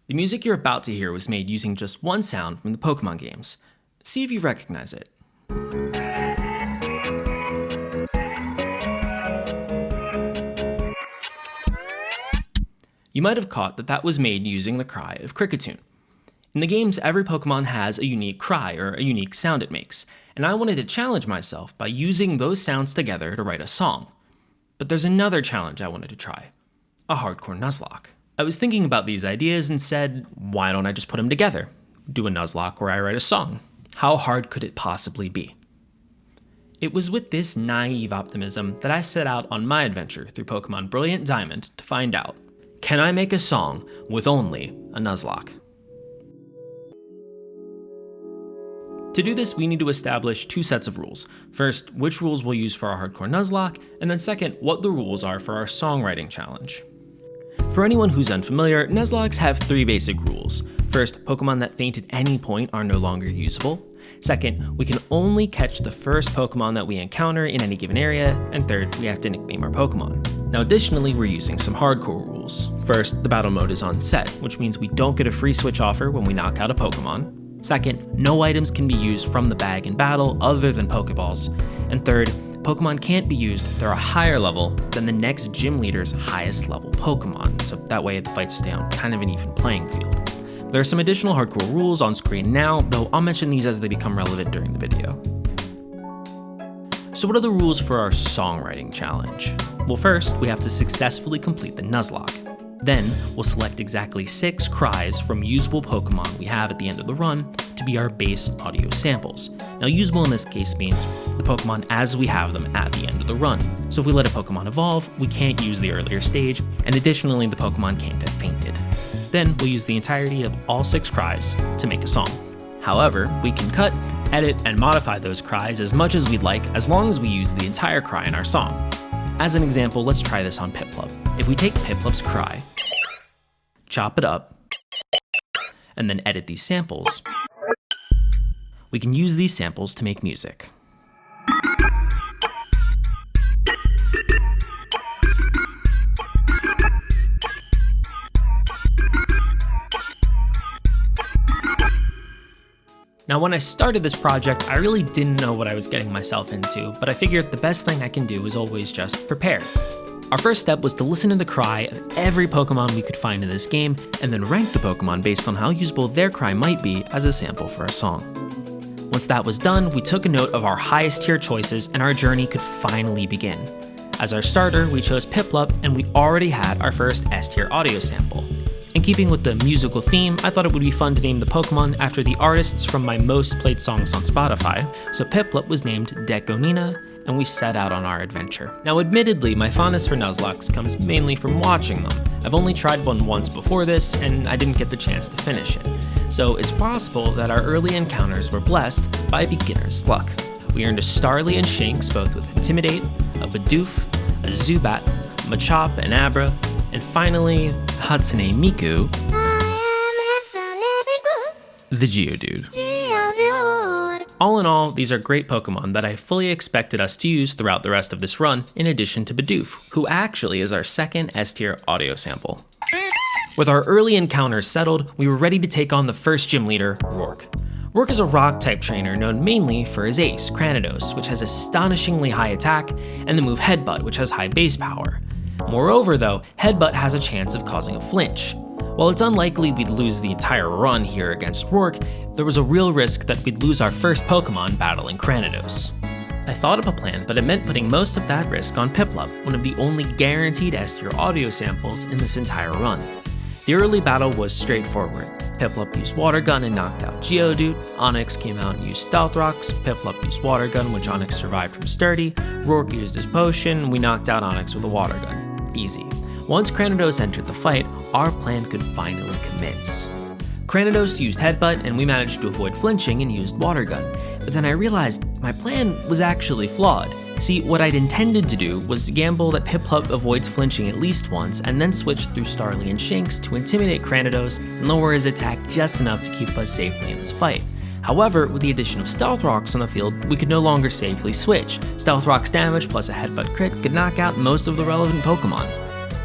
The music you're about to hear was made using just one sound from the Pokémon games. See if you recognize it. You might have caught that was made using the cry of Kricketune. In the games, every Pokémon has a unique cry or a unique sound it makes, and I wanted to challenge myself by using those sounds together to write a song. But there's another challenge I wanted to try: a hardcore Nuzlocke. I was thinking about these ideas and said, why don't I just put them together? Do a Nuzlocke where I write a song. How hard could it possibly be? It was with this naive optimism that I set out on my adventure through Pokémon Brilliant Diamond to find out, can I make a song with only a Nuzlocke? To do this, we need to establish two sets of rules. First, which rules we'll use for our hardcore Nuzlocke, and then second, what the rules are for our songwriting challenge. For anyone who's unfamiliar, Nuzlockes have three basic rules. First, Pokemon that faint at any point are no longer usable. Second, we can only catch the first Pokemon that we encounter in any given area. And third, we have to nickname our Pokemon. Now additionally, we're using some hardcore rules. First, the battle mode is on set, which means we don't get a free switch offer when we knock out a Pokemon. Second, no items can be used from the bag in battle other than Pokeballs. And third, Pokemon can't be used if they're a higher level than the next gym leader's highest level Pokemon, so that way the fights stay on kind of an even playing field. There are some additional hardcore rules on screen now, though I'll mention these as they become relevant during the video. So what are the rules for our songwriting challenge? Well, first, we have to successfully complete the Nuzlocke. Then, we'll select exactly 6 cries from usable Pokemon we have at the end of the run to be our base audio samples. Now, usable in this case means the Pokemon as we have them at the end of the run. So if we let a Pokemon evolve, we can't use the earlier stage, and additionally, the Pokemon can't have fainted. Then, we'll use the entirety of all 6 cries to make a song. However, we can cut, edit, and modify those cries as much as we'd like as long as we use the entire cry in our song. As an example, let's try this on Piplup. If we take Piplup's cry, chop it up, and then edit these samples, we can use these samples to make music. Now, when I started this project, I really didn't know what I was getting myself into, but I figured the best thing I can do is always just prepare. Our first step was to listen to the cry of every Pokemon we could find in this game, and then rank the Pokemon based on how usable their cry might be as a sample for a song. Once that was done, we took a note of our highest tier choices and our journey could finally begin. As our starter, we chose Piplup, and we already had our first S tier audio sample. In keeping with the musical theme, I thought it would be fun to name the Pokemon after the artists from my most played songs on Spotify, so Piplup was named Deconina, and we set out on our adventure. Now admittedly, my fondness for Nuzlockes comes mainly from watching them. I've only tried one once before this, and I didn't get the chance to finish it. So it's possible that our early encounters were blessed by beginner's luck. We earned a Starly and Shinx, both with Intimidate, a Bidoof, a Zubat, Machop, and Abra, and finally, Hatsune Miku, the Geodude. All in all, these are great Pokemon that I fully expected us to use throughout the rest of this run, in addition to Bidoof, who actually is our second S-tier audio sample. With our early encounters settled, we were ready to take on the first gym leader, Rourke. Rourke is a rock-type trainer known mainly for his ace, Cranidos, which has astonishingly high attack, and the move Headbutt, which has high base power. Moreover though, Headbutt has a chance of causing a flinch. While it's unlikely we'd lose the entire run here against Rourke, there was a real risk that we'd lose our first Pokemon battling Cranidos. I thought of a plan, but it meant putting most of that risk on Piplup, one of the only guaranteed S-tier audio samples in this entire run. The early battle was straightforward. Piplup used Water Gun and knocked out Geodude, Onix came out and used Stealth Rocks, Piplup used Water Gun, which Onix survived from Sturdy, Rourke used his potion, we knocked out Onix with a Water Gun. Easy. Once Cranidos entered the fight, our plan could finally commence. Cranidos used Headbutt and we managed to avoid flinching and used Water Gun, but then I realized my plan was actually flawed. See, what I'd intended to do was gamble that Piplup avoids flinching at least once and then switch through Starly and Shinx to intimidate Cranidos and lower his attack just enough to keep us safely in this fight. However, with the addition of Stealth Rocks on the field, we could no longer safely switch. Stealth Rocks damage plus a Headbutt crit could knock out most of the relevant Pokemon.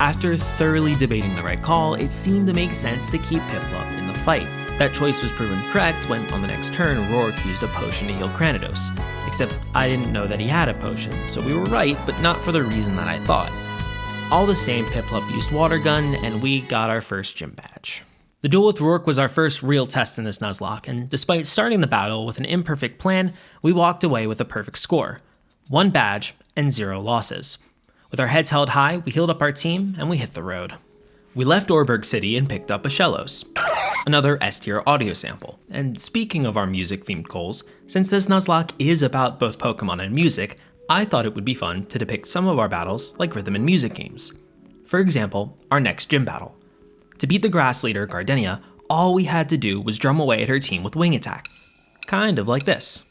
After thoroughly debating the right call, it seemed to make sense to keep Piplup in the fight. That choice was proven correct when, on the next turn, Roark used a potion to heal Cranidos. Except I didn't know that he had a potion, so we were right, but not for the reason that I thought. All the same, Piplup used Water Gun, and we got our first gym badge. The duel with Roark was our first real test in this Nuzlocke, and despite starting the battle with an imperfect plan, we walked away with a perfect score. 1 badge and 0 losses. With our heads held high, we healed up our team, and we hit the road. We left Orberg City and picked up a Shellos, another S-tier audio sample. And speaking of our music-themed goals, since this Nuzlocke is about both Pokemon and music, I thought it would be fun to depict some of our battles like rhythm and music games. For example, our next gym battle. To beat the grass leader, Gardenia, all we had to do was drum away at her team with Wing Attack. Kind of like this.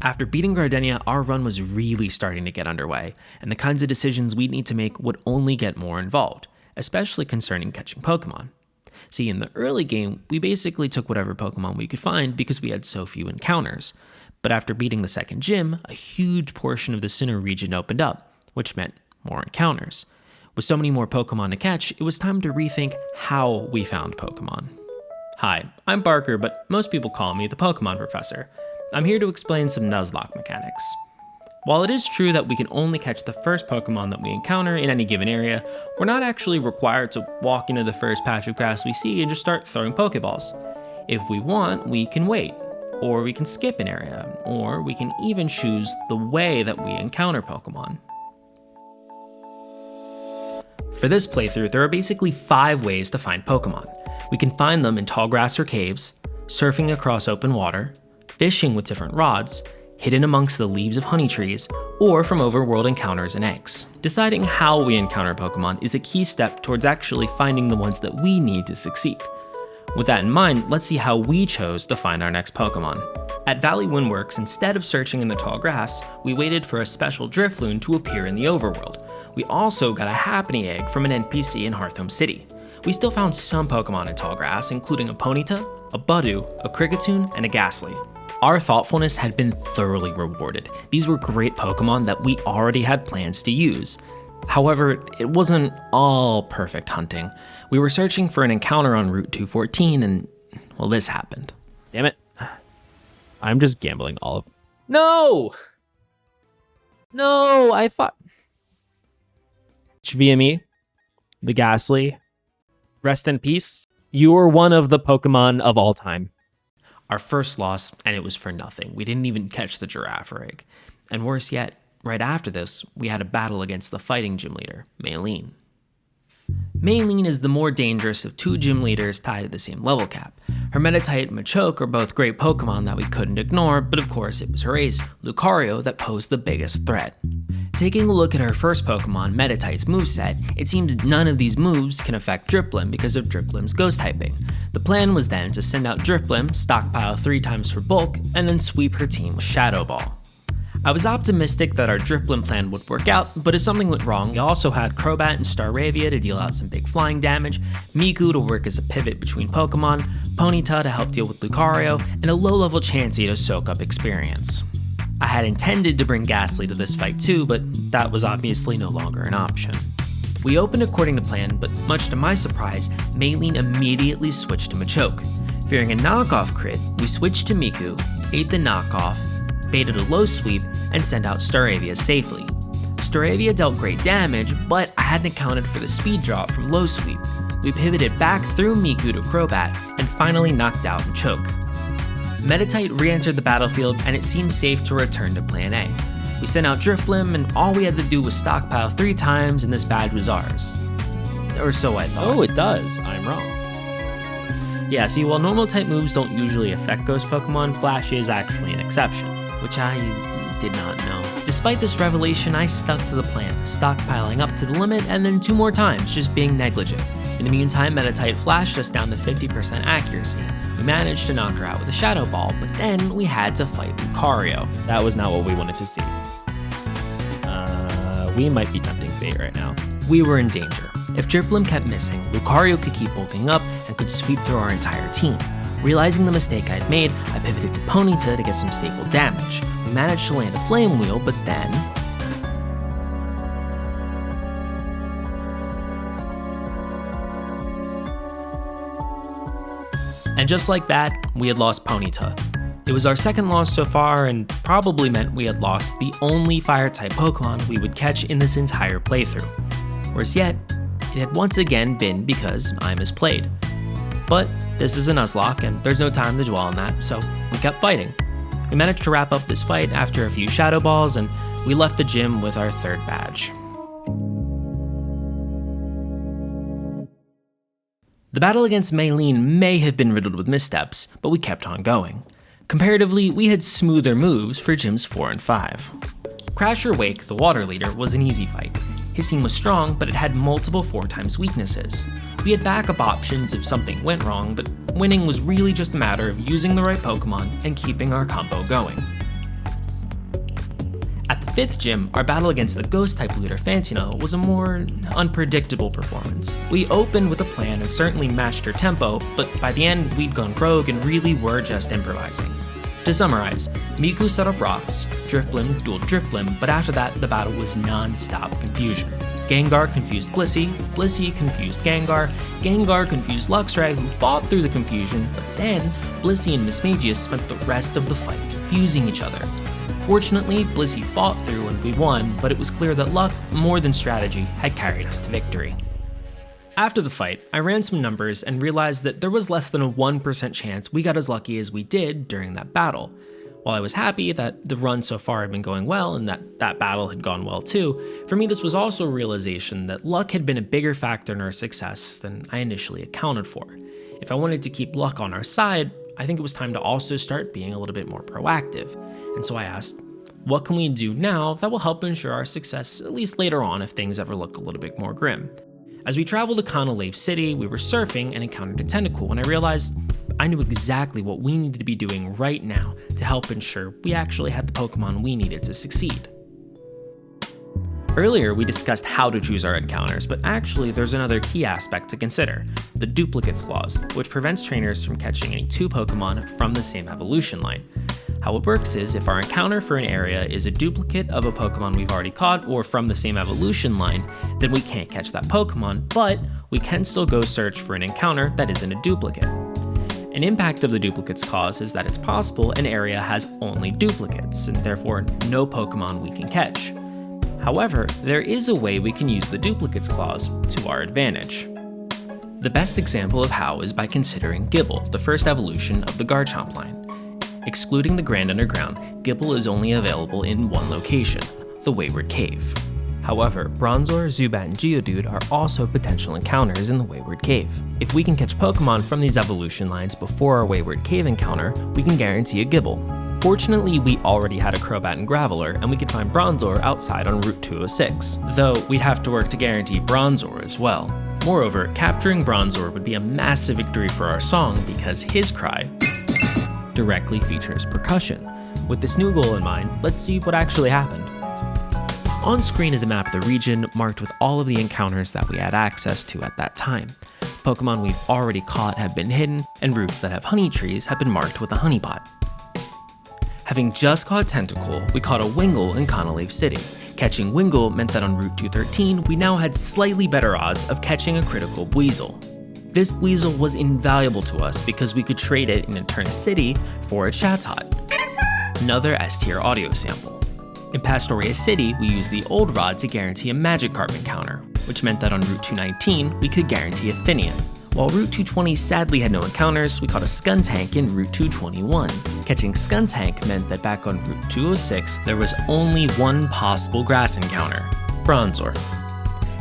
After beating Gardenia, our run was really starting to get underway, and the kinds of decisions we'd need to make would only get more involved, especially concerning catching Pokemon. See, in the early game, we basically took whatever Pokemon we could find because we had so few encounters. But after beating the second gym, a huge portion of the Sinnoh region opened up, which meant more encounters. With so many more Pokemon to catch, it was time to rethink how we found Pokemon. Hi, I'm Barker, but most people call me the Pokemon Professor. I'm here to explain some Nuzlocke mechanics. While it is true that we can only catch the first Pokemon that we encounter in any given area, we're not actually required to walk into the first patch of grass we see and just start throwing Pokeballs. If we want, we can wait, or we can skip an area, or we can even choose the way that we encounter Pokemon. For this playthrough, there are basically 5 ways to find Pokemon. We can find them in tall grass or caves, surfing across open water, fishing with different rods, hidden amongst the leaves of honey trees, or from overworld encounters and eggs. Deciding how we encounter Pokemon is a key step towards actually finding the ones that we need to succeed. With that in mind, let's see how we chose to find our next Pokemon. At Valley Windworks, instead of searching in the tall grass, we waited for a special Drifloon to appear in the overworld. We also got a Happiny Egg from an NPC in Hearthome City. We still found some Pokemon in tall grass, including a Ponyta, a Budew, a Kricketune, and a Ghastly. Our thoughtfulness had been thoroughly rewarded. These were great Pokemon that we already had plans to use. However, it wasn't all perfect hunting. We were searching for an encounter on Route 214 and, well, this happened. Damn it. I'm just gambling all of... No! No, I thought... VME, the Ghastly, rest in peace. You are one of the Pokemon of all time. Our first loss, and it was for nothing. We didn't even catch the Giraffe Egg. And worse yet, right after this, we had a battle against the fighting gym leader, Maylene. Maylene is the more dangerous of 2 gym leaders tied to the same level cap. Her Meditite and Machoke are both great Pokemon that we couldn't ignore, but of course it was her ace, Lucario, that posed the biggest threat. Taking a look at her first Pokemon, Meditite's moveset, it seems none of these moves can affect Drifblim because of Drifblim's ghost typing. The plan was then to send out Drifblim, stockpile 3 times for bulk, and then sweep her team with Shadow Ball. I was optimistic that our Drifblim plan would work out, but if something went wrong, we also had Crobat and Staravia to deal out some big flying damage, Miku to work as a pivot between Pokemon, Ponyta to help deal with Lucario, and a low-level Chansey to soak up experience. I had intended to bring Ghastly to this fight too, but that was obviously no longer an option. We opened according to plan, but much to my surprise, Maylene immediately switched to Machoke. Fearing a knockoff crit, we switched to Miku, ate the knockoff, baited a low sweep, and sent out Staravia safely. Staravia dealt great damage, but I hadn't accounted for the speed drop from low sweep. We pivoted back through Miku to Crobat, and finally knocked out Machoke. Meditite re-entered the battlefield, and it seemed safe to return to plan A. We sent out Drifblim, and all we had to do was stockpile 3 times, and this badge was ours. Or so I thought. Oh, it does. I'm wrong. Yeah, see, while normal type moves don't usually affect ghost Pokemon, Flash is actually an exception, which I did not know. Despite this revelation, I stuck to the plan, stockpiling up to the limit and then 2 more times, just being negligent. In the meantime, Meditite flashed us down to 50% accuracy. We managed to knock her out with a Shadow Ball, but then we had to fight Lucario. That was not what we wanted to see. We might be tempting fate right now. We were in danger. If Drifblim kept missing, Lucario could keep bulking up and could sweep through our entire team. Realizing the mistake I had made, I pivoted to Ponyta to get some stable damage. We managed to land a Flame Wheel, but then... And just like that, we had lost Ponyta. It was our second loss so far, and probably meant we had lost the only Fire-type Pokemon we would catch in this entire playthrough. Worse yet, it had once again been because I misplayed. But this is a Nuzlocke, and there's no time to dwell on that, so we kept fighting. We managed to wrap up this fight after a few Shadow Balls, and we left the gym with our third badge. The battle against Maylene may have been riddled with missteps, but we kept on going. Comparatively, we had smoother moves for gyms 4 and 5. Crasher Wake, the water leader, was an easy fight. His team was strong, but it had multiple 4x weaknesses. We had backup options if something went wrong, but winning was really just a matter of using the right Pokemon and keeping our combo going. At the 5th gym, our battle against the Ghost-type leader Fantina was a more unpredictable performance. We opened with a plan and certainly matched her tempo, but by the end we'd gone rogue and really were just improvising. To summarize, Miku set up rocks, Drifblim dueled Drifblim, but after that the battle was non-stop confusion. Gengar confused Blissey, Blissey confused Gengar, Gengar confused Luxray, who fought through the confusion, but then Blissey and Mismagius spent the rest of the fight confusing each other. Fortunately, Blissey fought through and we won, but it was clear that luck, more than strategy, had carried us to victory. After the fight, I ran some numbers and realized that there was less than a 1% chance we got as lucky as we did during that battle. While I was happy that the run so far had been going well and that battle had gone well too, for me this was also a realization that luck had been a bigger factor in our success than I initially accounted for. If I wanted to keep luck on our side, I think it was time to also start being a little bit more proactive. And so I asked, what can we do now that will help ensure our success, at least later on if things ever look a little bit more grim? As we traveled to Conolave City, we were surfing and encountered a Tentacool, and I realized I knew exactly what we needed to be doing right now to help ensure we actually had the Pokemon we needed to succeed. Earlier, we discussed how to choose our encounters, but actually there's another key aspect to consider, the Duplicates Clause, which prevents trainers from catching any 2 Pokemon from the same evolution line. How it works is, if our encounter for an area is a duplicate of a Pokemon we've already caught or from the same evolution line, then we can't catch that Pokemon, but we can still go search for an encounter that isn't a duplicate. An impact of the Duplicates Clause is that it's possible an area has only duplicates, and therefore no Pokemon we can catch. However, there is a way we can use the Duplicates Clause to our advantage. The best example of how is by considering Gible, the first evolution of the Garchomp line. Excluding the Grand Underground, Gible is only available in one location, the Wayward Cave. However, Bronzor, Zubat, and Geodude are also potential encounters in the Wayward Cave. If we can catch Pokemon from these evolution lines before our Wayward Cave encounter, we can guarantee a Gible. Fortunately, we already had a Crobat and Graveler, and we could find Bronzor outside on Route 206, though we'd have to work to guarantee Bronzor as well. Moreover, capturing Bronzor would be a massive victory for our song because his cry directly features percussion. With this new goal in mind, let's see what actually happened. On screen is a map of the region marked with all of the encounters that we had access to at that time. Pokemon we've already caught have been hidden, and routes that have honey trees have been marked with a honeybot. Having just caught Tentacool, we caught a Wingull in Conolave City. Catching Wingull meant that on Route 213, we now had slightly better odds of catching a critical Weasel. This Weasel was invaluable to us because we could trade it in Eterna City for a Chatot, another S-tier audio sample. In Pastoria City, we used the Old Rod to guarantee a Magikarp encounter, which meant that on Route 219, we could guarantee a Finian. While Route 220 sadly had no encounters, we caught a Skuntank in Route 221. Catching Skuntank meant that back on Route 206, there was only one possible grass encounter, Bronzor.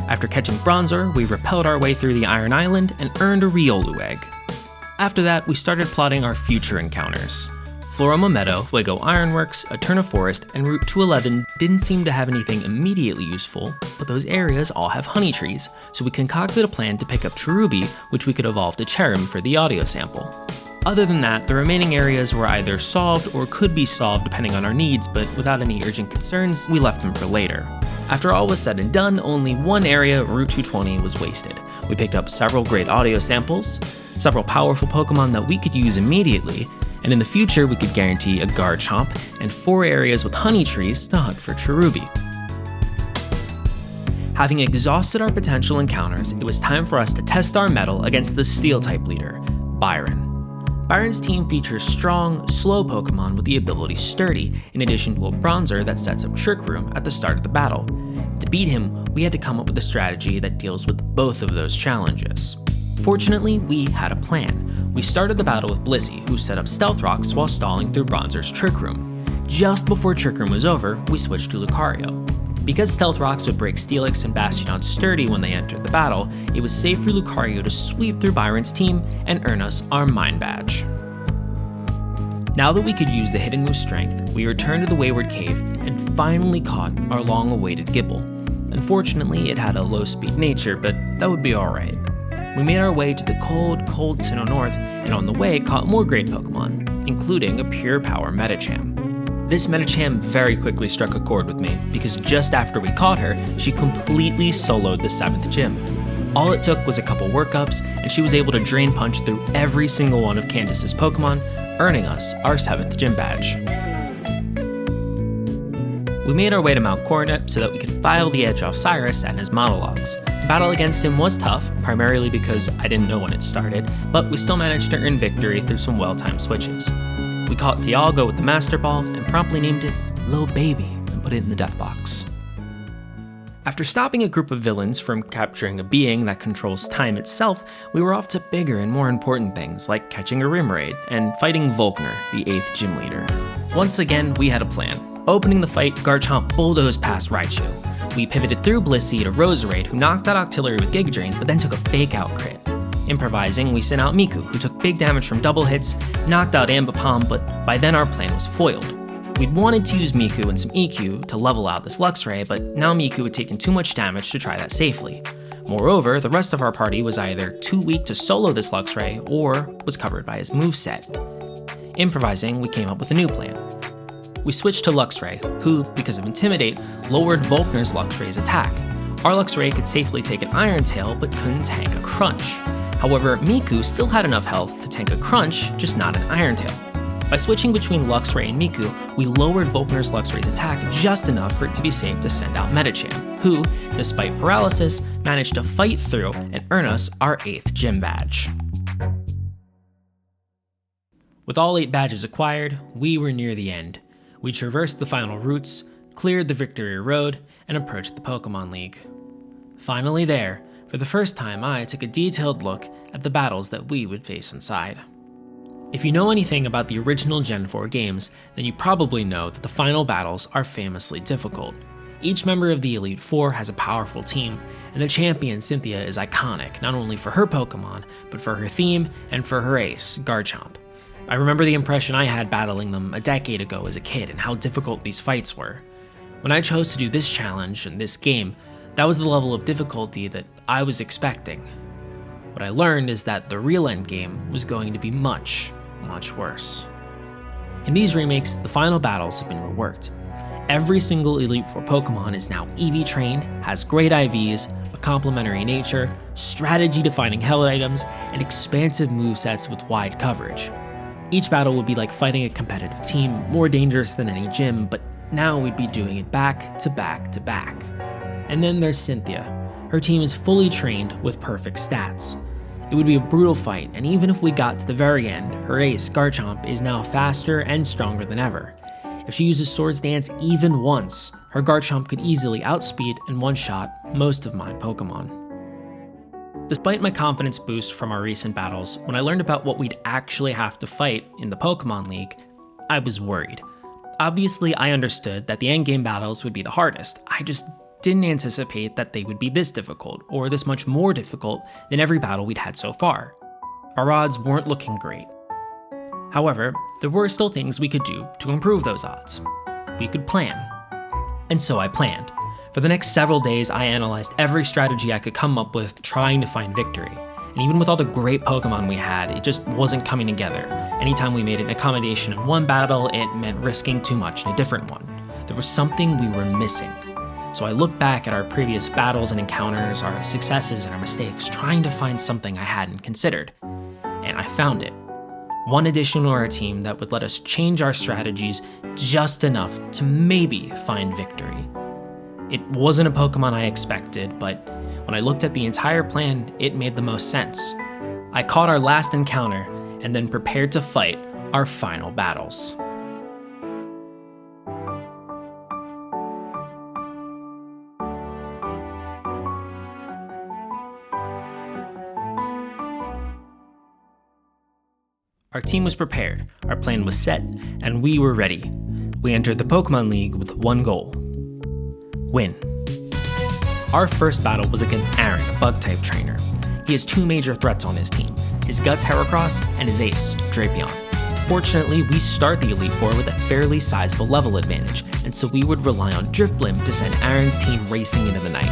After catching Bronzor, we repelled our way through the Iron Island and earned a Riolu egg. After that, we started plotting our future encounters. Floroma Meadow, Fuego Ironworks, Eterna Forest, and Route 211 didn't seem to have anything immediately useful, but those areas all have honey trees, so we concocted a plan to pick up Cherubi, which we could evolve to Cherim for the audio sample. Other than that, the remaining areas were either solved or could be solved depending on our needs, but without any urgent concerns, we left them for later. After all was said and done, only one area, Route 220, was wasted. We picked up several great audio samples, several powerful Pokemon that we could use immediately, and in the future we could guarantee a Garchomp and 4 areas with honey trees to hunt for Cherubi. Having exhausted our potential encounters, it was time for us to test our mettle against the Steel-type leader, Byron. Byron's team features strong, slow Pokemon with the ability Sturdy, in addition to a Bronzer that sets up Trick Room at the start of the battle. To beat him, we had to come up with a strategy that deals with both of those challenges. Fortunately, we had a plan. We started the battle with Blissey, who set up Stealth Rocks while stalling through Bronzer's Trick Room. Just before Trick Room was over, we switched to Lucario. Because Stealth Rocks would break Steelix and Bastiodon Sturdy when they entered the battle, it was safe for Lucario to sweep through Byron's team and earn us our Mine Badge. Now that we could use the Hidden Move Strength, we returned to the Wayward Cave and finally caught our long-awaited Gibble. Unfortunately, it had a low-speed nature, but that would be alright. We made our way to the cold Sinnoh North, and on the way caught more great Pokemon, including a Pure Power Medicham. This Medicham very quickly struck a chord with me, because just after we caught her, she completely soloed the 7th gym. All it took was a couple workups, and she was able to Drain Punch through every single one of Candace's Pokemon, earning us our 7th gym badge. We made our way to Mount Coronet so that we could file the edge off Cyrus and his monologues. The battle against him was tough, primarily because I didn't know when it started, but we still managed to earn victory through some well-timed switches. We caught Dialga with the Master Ball and promptly named it Lil Baby and put it in the death box. After stopping a group of villains from capturing a being that controls time itself, we were off to bigger and more important things like catching a Remoraid and fighting Volkner, the 8th gym leader. Once again, we had a plan. Opening the fight, Garchomp bulldozed past Raichu. We pivoted through Blissey to Roserade, who knocked out Octillery with Giga Drain, but then took a fake-out crit. Improvising, we sent out Miku, who took big damage from double hits, knocked out Ambipom, but by then our plan was foiled. We'd wanted to use Miku and some EQ to level out this Luxray, but now Miku had taken too much damage to try that safely. Moreover, the rest of our party was either too weak to solo this Luxray, or was covered by his moveset. Improvising, we came up with a new plan. We switched to Luxray, who, because of Intimidate, lowered Volkner's Luxray's attack. Our Luxray could safely take an Iron Tail, but couldn't tank a Crunch. However, Miku still had enough health to tank a Crunch, just not an Iron Tail. By switching between Luxray and Miku, we lowered Volkner's Luxray's attack just enough for it to be safe to send out Medicham, who, despite paralysis, managed to fight through and earn us our 8th gym badge. With all 8 badges acquired, we were near the end. We traversed the final routes, cleared the Victory Road, and approached the Pokemon League. Finally there, for the first time I took a detailed look at the battles that we would face inside. If you know anything about the original Gen 4 games, then you probably know that the final battles are famously difficult. Each member of the Elite Four has a powerful team, and the champion Cynthia is iconic not only for her Pokemon, but for her theme and for her ace, Garchomp. I remember the impression I had battling them a decade ago as a kid and how difficult these fights were. When I chose to do this challenge and this game, that was the level of difficulty that I was expecting. What I learned is that the real endgame was going to be much worse. In these remakes, the final battles have been reworked. Every single Elite Four Pokemon is now EV trained, has great IVs, a complementary nature, strategy-defining held items, and expansive movesets with wide coverage. Each battle would be like fighting a competitive team, more dangerous than any gym, but now we'd be doing it back to back to back. And then there's Cynthia. Her team is fully trained with perfect stats. It would be a brutal fight, and even if we got to the very end, her ace, Garchomp, is now faster and stronger than ever. If she uses Swords Dance even once, her Garchomp could easily outspeed and one-shot most of my Pokemon. Despite my confidence boost from our recent battles, when I learned about what we'd actually have to fight in the Pokemon League, I was worried. Obviously, I understood that the endgame battles would be the hardest. I just didn't anticipate that they would be this difficult, or this much more difficult than every battle we'd had so far. Our odds weren't looking great. However, there were still things we could do to improve those odds. We could plan. And so I planned. For the next several days, I analyzed every strategy I could come up with trying to find victory. And even with all the great Pokemon we had, it just wasn't coming together. Anytime we made an accommodation in one battle, it meant risking too much in a different one. There was something we were missing. So I looked back at our previous battles and encounters, our successes and our mistakes, trying to find something I hadn't considered. and I found it. One addition to our team that would let us change our strategies just enough to maybe find victory. It wasn't a Pokemon I expected, but when I looked at the entire plan, it made the most sense. I caught our last encounter and then prepared to fight our final battles. Our team was prepared, our plan was set, and we were ready. We entered the Pokemon League with one goal: win. Our first battle was against Aaron, a Bug-type trainer. He has two major threats on his team: his Guts Heracross and his ace, Drapion. Fortunately, we start the Elite Four with a fairly sizable level advantage, and so we would rely on Drifblim to send Aaron's team racing into the night.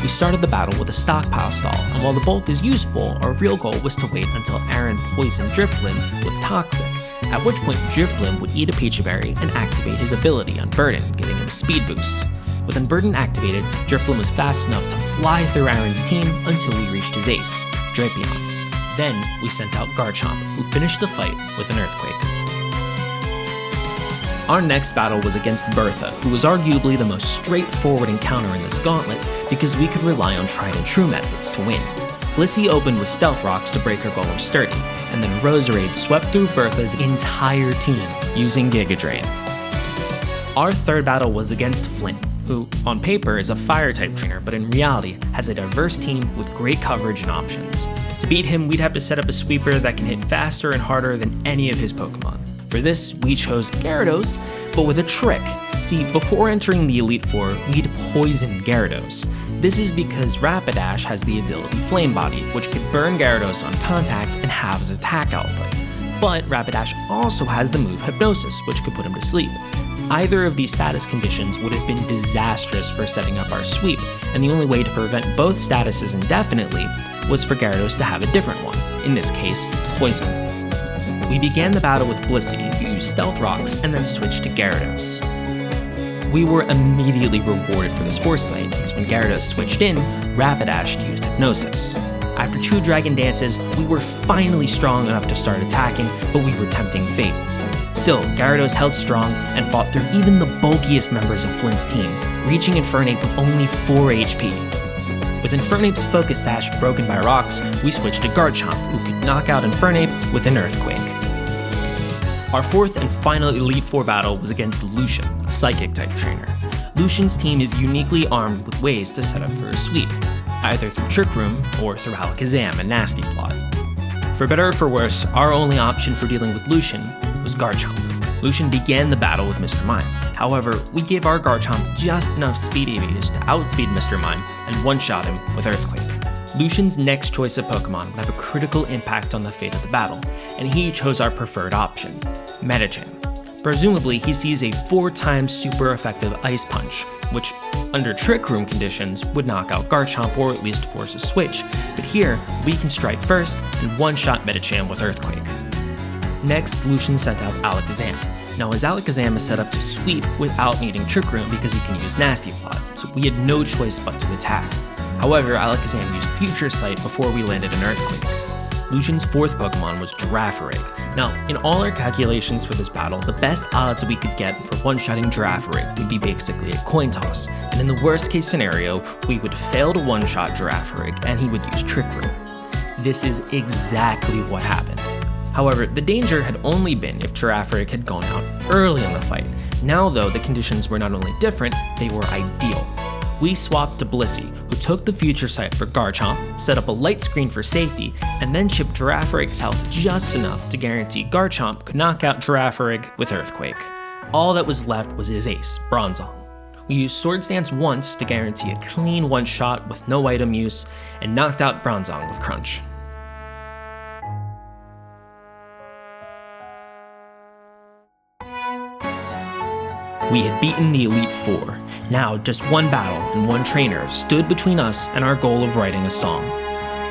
We started the battle with a stockpile stall, and while the bulk is useful, our real goal was to wait until Aaron poisoned Drifblim with Toxic, at which point Drifblim would eat a Peachy Berry and activate his ability Unburden, giving him a speed boost. With Unburden activated, Drifblim was fast enough to fly through Aaron's team until we reached his ace, Drapion. Then we sent out Garchomp, who finished the fight with an Earthquake. Our next battle was against Bertha, who was arguably the most straightforward encounter in this gauntlet because we could rely on tried and true methods to win. Blissey opened with Stealth Rocks to break her Golem sturdy, and then Roserade swept through Bertha's entire team using Giga Drain. Our third battle was against Flint, who on paper is a Fire-type trainer, but in reality has a diverse team with great coverage and options. To beat him, we'd have to set up a sweeper that can hit faster and harder than any of his Pokemon. For this, we chose Gyarados, but with a trick. See, before entering the Elite Four, we'd poisoned Gyarados. This is because Rapidash has the ability Flame Body, which could burn Gyarados on contact and have his attack output. But Rapidash also has the move Hypnosis, which could put him to sleep. Either of these status conditions would have been disastrous for setting up our sweep, and the only way to prevent both statuses indefinitely was for Gyarados to have a different one, in this case, Poison. We began the battle with Blissey, who used Stealth Rocks and then switched to Gyarados. We were immediately rewarded for this foresight, because when Gyarados switched in, Rapidash used Hypnosis. After 2 Dragon Dances, we were finally strong enough to start attacking, but we were tempting fate. Still, Gyarados held strong and fought through even the bulkiest members of Flint's team, reaching Infernape with only 4 HP. With Infernape's Focus Sash broken by rocks, we switched to Garchomp, who could knock out Infernape with an Earthquake. Our fourth and final Elite Four battle was against Lucian, a Psychic-type trainer. Lucian's team is uniquely armed with ways to set up for a sweep, either through Trick Room or through Alakazam and Nasty Plot. For better or for worse, our only option for dealing with Lucian was Garchomp. Lucian began the battle with Mr. Mime. However, we gave our Garchomp just enough speed evaders to outspeed Mr. Mime and one-shot him with Earthquake. Lucian's next choice of Pokemon would have a critical impact on the fate of the battle, and he chose our preferred option, Medicham. Presumably, he sees a 4 times super effective Ice Punch, which, under Trick Room conditions, would knock out Garchomp or at least force a switch, but here, we can strike first and one-shot Medicham with Earthquake. Next, Lucian sent out Alakazam. Now his Alakazam is set up to sweep without needing Trick Room because he can use Nasty Plot, so we had no choice but to attack. However, Alakazam used Future Sight before we landed an Earthquake. Lucian's fourth Pokemon was Girafarig. Now, in all our calculations for this battle, the best odds we could get for one-shotting Girafarig would be basically a coin toss, and in the worst case scenario, we would fail to one-shot Girafarig and he would use Trick Room. This is exactly what happened. However, the danger had only been if Girafarig had gone out early in the fight. Now though, the conditions were not only different, they were ideal. We swapped to Blissey, who took the Future Sight for Garchomp, set up a light screen for safety, and then chipped Girafarig's health just enough to guarantee Garchomp could knock out Girafarig with Earthquake. All that was left was his ace, Bronzong. We used Swords Dance once to guarantee a clean one-shot with no item use, and knocked out Bronzong with Crunch. We had beaten the Elite Four. Now, just one battle and one trainer stood between us and our goal of writing a song.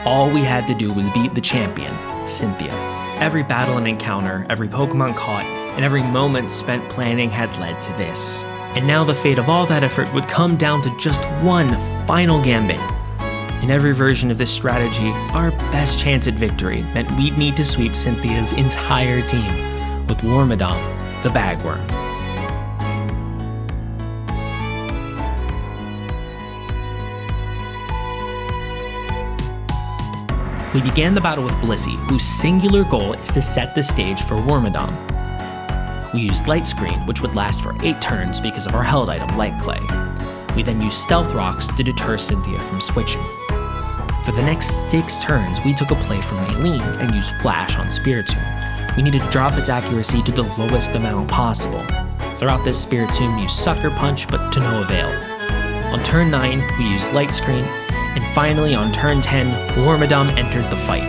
All we had to do was beat the champion, Cynthia. Every battle and encounter, every Pokemon caught, and every moment spent planning had led to this. And now the fate of all that effort would come down to just one final gambit. In every version of this strategy, our best chance at victory meant we'd need to sweep Cynthia's entire team, with Wormadam, the bagworm. We began the battle with Blissey, whose singular goal is to set the stage for Wormadam. We used Light Screen, which would last for 8 turns because of our held item, Light Clay. We then used Stealth Rocks to deter Cynthia from switching. For the next 6 turns, we took a play from Maylene and used Flash on Spiritomb. We needed to drop its accuracy to the lowest amount possible. Throughout this, Spiritomb used Sucker Punch, but to no avail. On turn 9, we used Light Screen, and finally on turn 10, Wormadam entered the fight.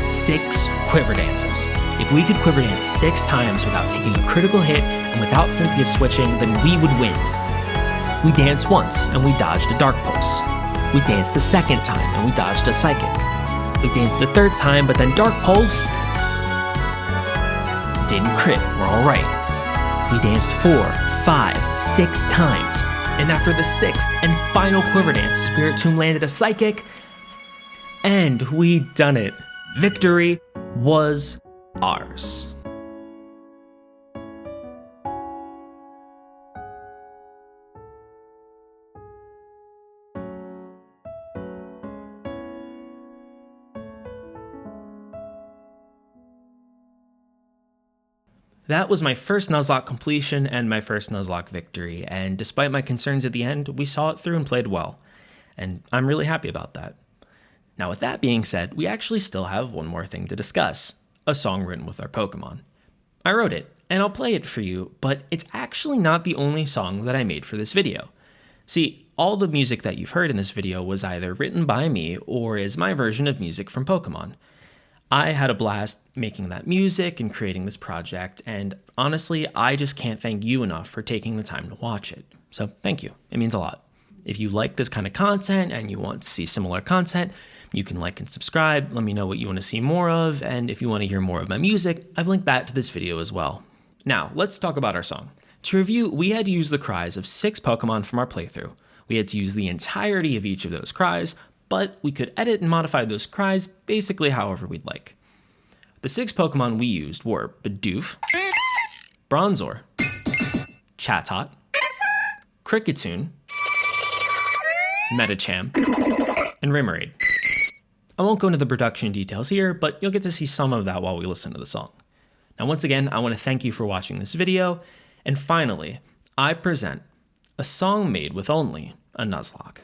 6 Quiver Dances. If we could Quiver Dance 6 times without taking a critical hit and without Cynthia switching, then we would win. We danced once and we dodged a Dark Pulse. We danced the second time and we dodged a Psychic. We danced the third time, but then Dark Pulse didn't crit, we're alright. We danced 4, 5, 6 times. And after the 6th and final Quiver Dance, Spiritomb landed a Psychic, and we done it. Victory was ours. That was my first Nuzlocke completion and my first Nuzlocke victory, and despite my concerns at the end, we saw it through and played well, and I'm really happy about that. Now with that being said, we actually still have one more thing to discuss, a song written with our Pokemon. I wrote it, and I'll play it for you, but it's actually not the only song that I made for this video. See, all the music that you've heard in this video was either written by me or is my version of music from Pokemon. I had a blast making that music and creating this project, and honestly, I just can't thank you enough for taking the time to watch it. So thank you, it means a lot. If you like this kind of content and you want to see similar content, you can like and subscribe, let me know what you want to see more of, and if you want to hear more of my music, I've linked that to this video as well. Now, let's talk about our song. To review, we had to use the cries of 6 Pokemon from our playthrough. We had to use the entirety of each of those cries, but we could edit and modify those cries basically however we'd like. The 6 Pokemon we used were Bidoof, Bronzor, Chatot, Kricketune, Metacham, and Remoraid. I won't go into the production details here, but you'll get to see some of that while we listen to the song. Now once again, I want to thank you for watching this video, and finally, I present a song made with only a Nuzlocke.